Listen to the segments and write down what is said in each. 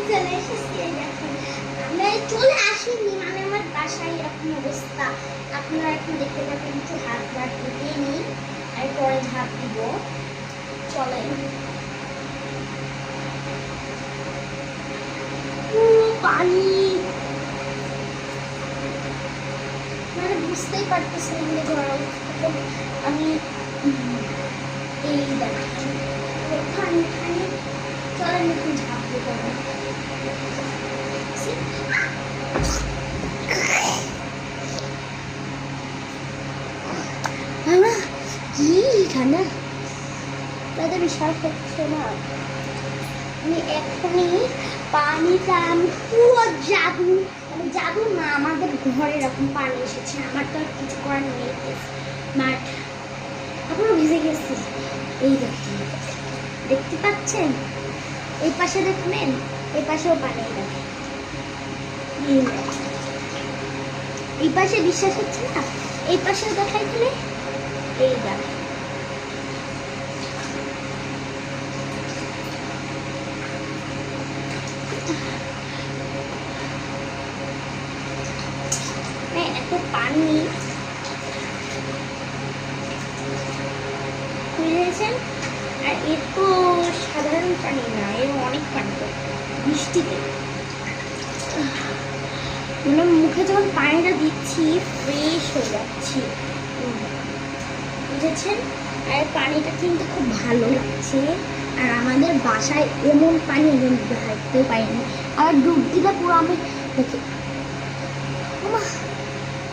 চলে এসেছি। দেখুন আমি চলে আসিনি, মানে আমার বাসায় এরকম অবস্থা। আপনারা এখন দেখতে পাবেন, একটু হাত ভাত দিয়ে নিই আর পরে ঝাঁপ দিব। চলেন। পুরো পানি, মানে বুঝতেই পারতেছি না ঘর। আমি এই দেখেন পানি পানি। চলেন একটু ঝাঁপ দিব। কি ঠান্ডা, তাতে বিশ্বাস হচ্ছে না। আমি এখনই পানিটা আমি পুরো জাদু, মানে জাদু না, আমাদের ঘরে এরকম পানি এসেছে। আমার তো আর কিছু করার নেই, বাট এখনো ভিজে গেছি। এই দেখুন, দেখতে পাচ্ছেন? এই পাশে দেখবেন, এই পাশেও পানি। দেখেন এই পাশে বিশ্বাস হচ্ছে না, এই পাশেও দেখাই দিলে। এই দেখেন এত পানি বুঝেছেন। আর এর তো সাধারণ পানি না, এর অনেক পানি, বৃষ্টিতে মানে মুখে যখন পানিটা দিচ্ছি ফ্রেশ হয়ে যাচ্ছি, বুঝেছেন। আর পানিটা কিন্তু খুব ভালো লাগছে। আর আমাদের বাসায় এমন পানি আমি দেখতেও পাইনি। আর ডুব দিলে পুরো আমি দেখি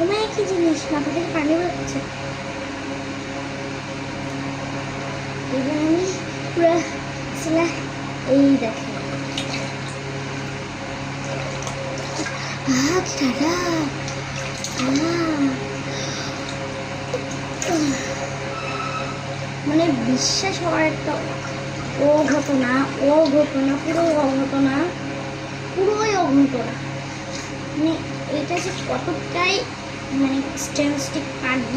ওমা কি জিনিস, মাথা থেকে পানি বেরোচ্ছে। এবার আমি পুরো এই দেখেন মানে বিশ্বাস হওয়ার একটা অঘটনা, পুরোই অঘটনা। মানে এটা যে কতটাই মানে স্টেনস্টিক পানি।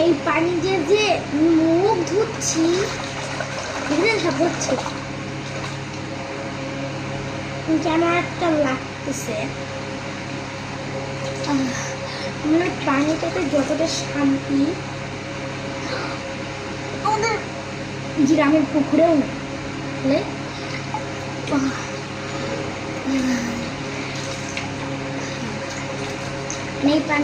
এই পানি যে মুখ ধুচ্ছি, সব হচ্ছে কেমন একটা লাগতেছে। মানে পানিটাতে যতটা শান্তি আমাদের গ্রামের পুকুরেও না। এই পানি